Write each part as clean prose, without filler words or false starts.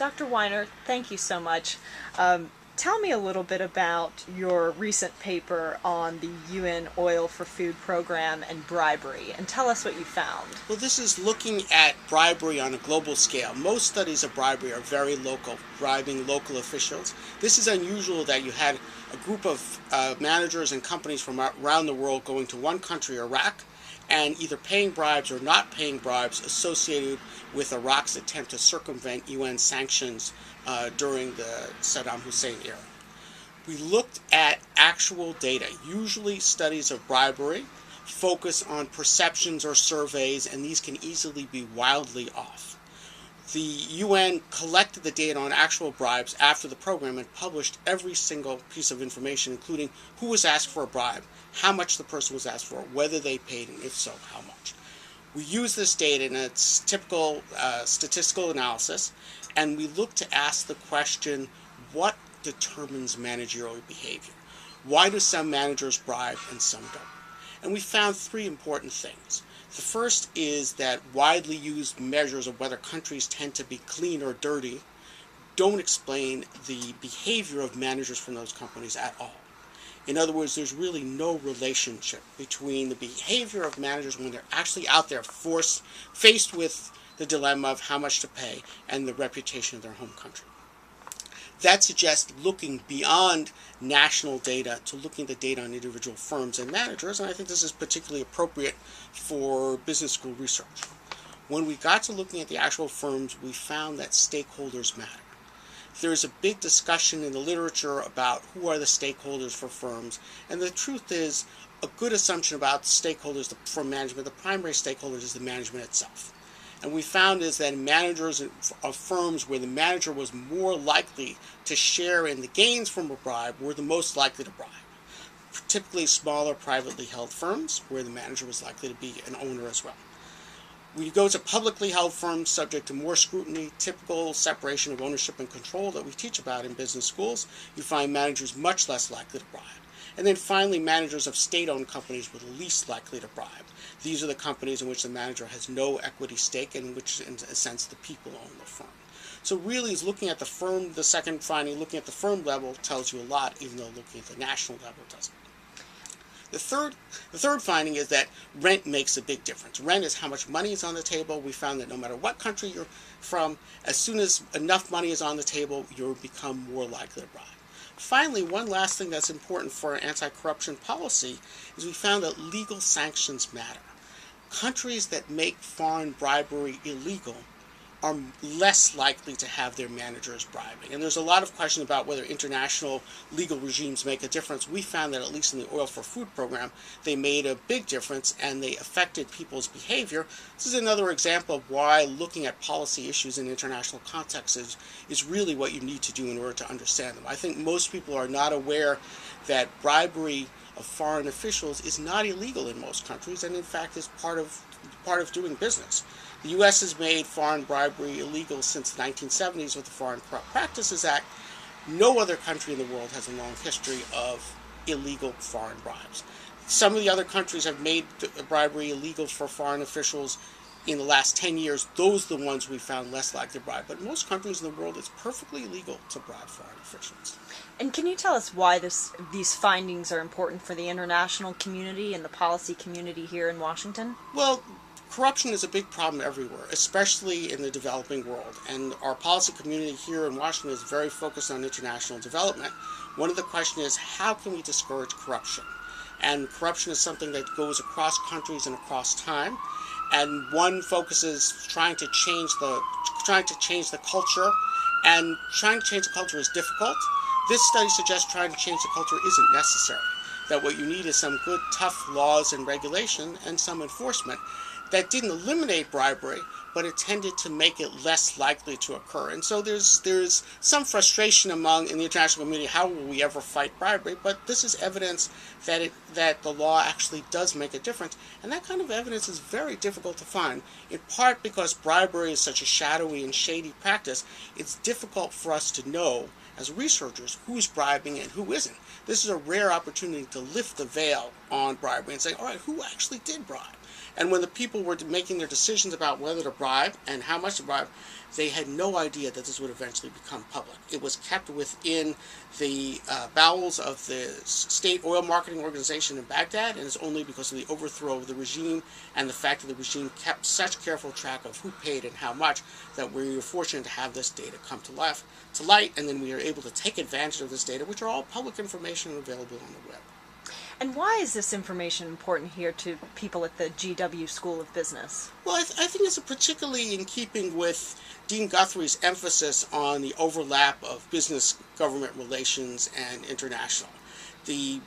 Dr. Weiner, thank you so much. Tell me a little bit about your recent paper on the UN Oil for Food program and bribery, and tell us what you found. Well, this is looking at bribery on a global scale. Most studies of bribery are very local, bribing local officials. This is unusual that you had a group of managers and companies from around the world going to one country, Iraq, and either paying bribes or not paying bribes associated with Iraq's attempt to circumvent UN sanctions during the Saddam Hussein era. We looked at actual data. Usually studies of bribery focus on perceptions or surveys, and these can easily be wildly off. The UN collected the data on actual bribes after the program and published every single piece of information, including who was asked for a bribe, how much the person was asked for, whether they paid, and if so, how much. We use this data in its typical statistical analysis, and we look to ask the question, what determines managerial behavior? Why do some managers bribe and some don't? And we found three important things. The first is that widely used measures of whether countries tend to be clean or dirty don't explain the behavior of managers from those companies at all. In other words, there's really no relationship between the behavior of managers when they're actually out there faced with the dilemma of how much to pay and the reputation of their home country. That suggests looking beyond national data to looking at the data on individual firms and managers, and I think this is particularly appropriate for business school research. When we got to looking at the actual firms, we found that stakeholders matter. There's a big discussion in the literature about who are the stakeholders for firms, and the truth is, a good assumption about stakeholders for management, the primary stakeholder is the management itself. And we found is that managers of firms where the manager was more likely to share in the gains from a bribe were the most likely to bribe. Typically smaller privately held firms where the manager was likely to be an owner as well. When you go to publicly held firms subject to more scrutiny, typical separation of ownership and control that we teach about in business schools, you find managers much less likely to bribe. And then finally, managers of state-owned companies were the least likely to bribe. These are the companies in which the manager has no equity stake and in which, in a sense, the people own the firm. So really, is looking at the firm, the second finding, looking at the firm level tells you a lot, even though looking at the national level doesn't. The third finding is that rent makes a big difference. Rent is how much money is on the table. We found that no matter what country you're from, as soon as enough money is on the table, you'll become more likely to bribe. Finally, one last thing that's important for anti-corruption policy is we found that legal sanctions matter. Countries that make foreign bribery illegal are less likely to have their managers bribing. And there's a lot of question about whether international legal regimes make a difference. We found that at least in the Oil for Food program, they made a big difference and they affected people's behavior. This is another example of why looking at policy issues in international contexts is really what you need to do in order to understand them. I think most people are not aware that bribery of foreign officials is not illegal in most countries and in fact is part of doing business. The U.S. has made foreign bribery illegal since the 1970s with the Foreign Corrupt Practices Act. No other country in the world has a long history of illegal foreign bribes. Some of the other countries have made bribery illegal for foreign officials in the last 10 years. Those are the ones we found less likely to bribe. But in most countries in the world, it's perfectly legal to bribe foreign officials. And can you tell us why these findings are important for the international community and the policy community here in Washington? Well, corruption is a big problem everywhere, especially in the developing world. And our policy community here in Washington is very focused on international development. One of the questions is, how can we discourage corruption? And corruption is something that goes across countries and across time. And one focuses trying to change the culture. And trying to change the culture is difficult. This study suggests trying to change the culture isn't necessary. That what you need is some good, tough laws and regulation and some enforcement that didn't eliminate bribery, but it tended to make it less likely to occur. And so there's some frustration in the international community, how will we ever fight bribery? But this is evidence that the law actually does make a difference. And that kind of evidence is very difficult to find, in part because bribery is such a shadowy and shady practice. It's difficult for us to know, as researchers, who's bribing and who isn't. This is a rare opportunity to lift the veil on bribery and say, all right, who actually did bribe? And when the people were making their decisions about whether to bribe and how much to bribe, they had no idea that this would eventually become public. It was kept within the bowels of the state oil marketing organization in Baghdad, and it's only because of the overthrow of the regime and the fact that the regime kept such careful track of who paid and how much that we were fortunate to have this data come to light, and then we are able to take advantage of this data, which are all public information and available on the web. And why is this information important here to people at the GW School of Business? Well, I think it's particularly in keeping with Dean Guthrie's emphasis on the overlap of business-government relations and international. The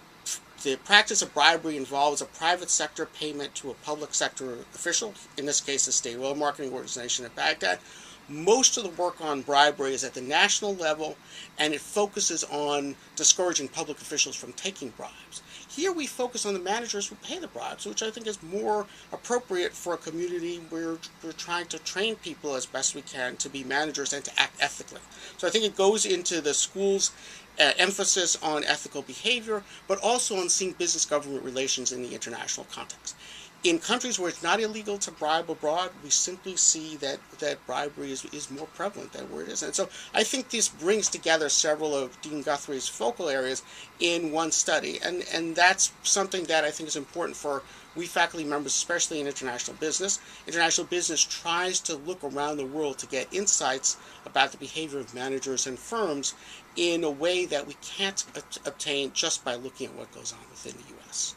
practice of bribery involves a private sector payment to a public sector official, in this case the state oil marketing organization at Baghdad. Most of the work on bribery is at the national level, and it focuses on discouraging public officials from taking bribes. Here we focus on the managers who pay the bribes, which I think is more appropriate for a community where we're trying to train people as best we can to be managers and to act ethically. So I think it goes into the school's emphasis on ethical behavior, but also on seeing business-government relations in the international context. In countries where it's not illegal to bribe abroad, we simply see that bribery is more prevalent than where it is. And so I think this brings together several of Dean Guthrie's focal areas in one study. And that's something that I think is important for we faculty members, especially in international business. International business tries to look around the world to get insights about the behavior of managers and firms in a way that we can't obtain just by looking at what goes on within the U.S.